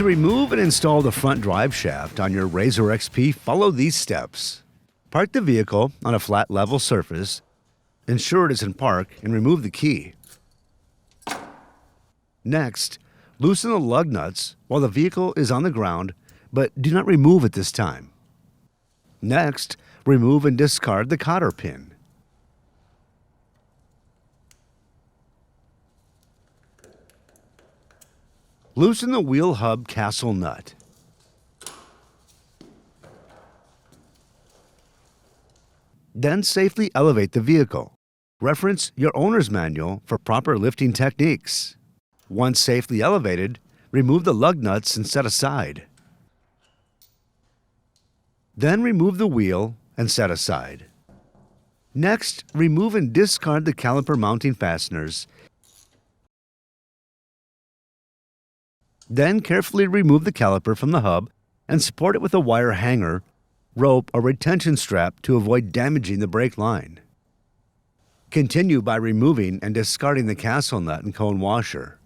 To remove and install the front drive shaft on your RZR XP, follow these steps. Park the vehicle on a flat level surface, ensure it is in park, and remove the key. Next, loosen the lug nuts while the vehicle is on the ground, but do not remove at this time. Next, remove and discard the cotter pin. Loosen the wheel hub castle nut. Then safely elevate the vehicle. Reference your owner's manual for proper lifting techniques. Once safely elevated, remove the lug nuts and set aside. Then remove the wheel and set aside. Next, remove and discard the caliper mounting fasteners. Then carefully remove the caliper from the hub and support it with a wire hanger, rope, or retention strap to avoid damaging the brake line. Continue by removing and discarding the castle nut and cone washer.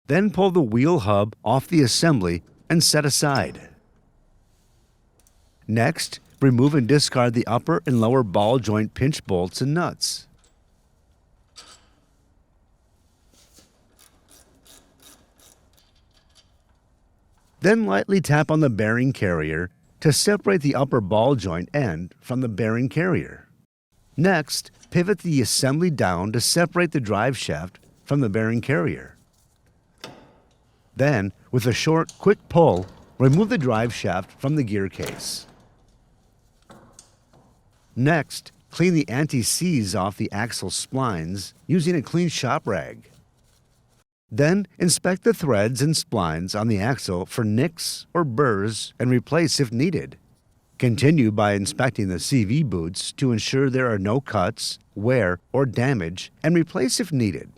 Then pull the wheel hub off the assembly and set aside. Next, remove and discard the upper and lower ball joint pinch bolts and nuts. Then lightly tap on the bearing carrier to separate the upper ball joint end from the bearing carrier. Next, pivot the assembly down to separate the drive shaft from the bearing carrier. Then, with a short, quick pull, remove the drive shaft from the gear case. Next, clean the anti-seize off the axle splines using a clean shop rag. Then, inspect the threads and splines on the axle for nicks or burrs and replace if needed. Continue by inspecting the CV boots to ensure there are no cuts, wear, or damage, and replace if needed.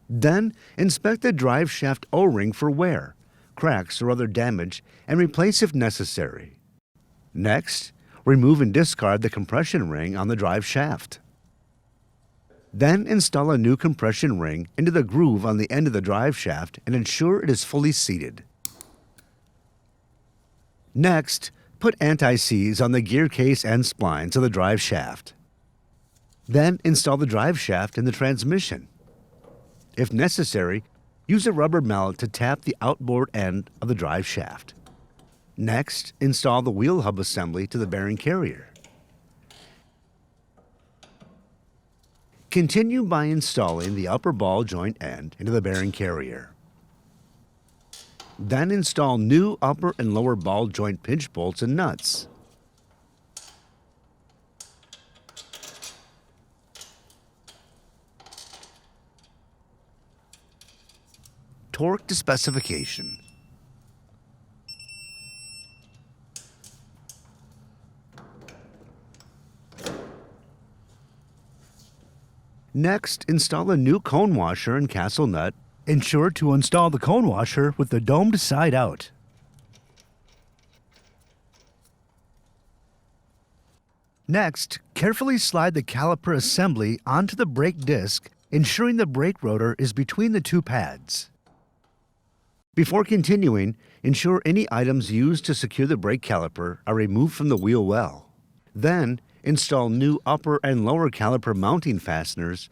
Then, inspect the drive shaft O-ring for wear, cracks, or other damage, and replace if necessary. Next, remove and discard the compression ring on the drive shaft. Then install a new compression ring into the groove on the end of the drive shaft and ensure it is fully seated. Next, put anti-seize on the gear case and splines of the drive shaft. Then install the drive shaft in the transmission. If necessary, use a rubber mallet to tap the outboard end of the drive shaft. Next, install the wheel hub assembly to the bearing carrier. Continue by installing the upper ball joint end into the bearing carrier. Then install new upper and lower ball joint pinch bolts and nuts. Torque to specification. Next, install a new cone washer and castle nut. Ensure to install the cone washer with the domed side out. Next, carefully slide the caliper assembly onto the brake disc, ensuring the brake rotor is between the two pads. Before continuing, ensure any items used to secure the brake caliper are removed from the wheel well. Then, install new upper and lower caliper mounting fasteners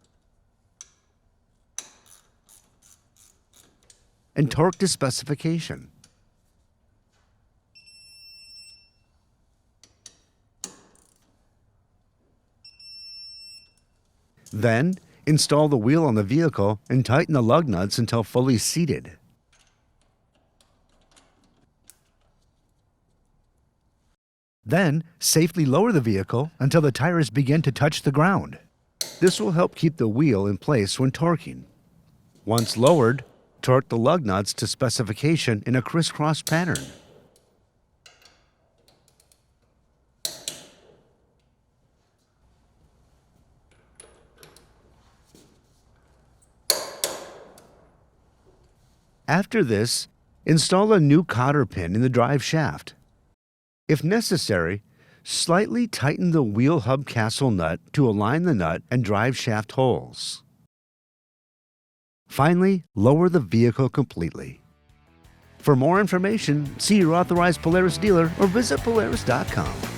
and torque to specification. Then, install the wheel on the vehicle and tighten the lug nuts until fully seated. Then, safely lower the vehicle until the tires begin to touch the ground. This will help keep the wheel in place when torquing. Once lowered, torque the lug nuts to specification in a crisscross pattern. After this, install a new cotter pin in the drive shaft. If necessary, slightly tighten the wheel hub castle nut to align the nut and drive shaft holes. Finally, lower the vehicle completely. For more information, see your authorized Polaris dealer or visit Polaris.com.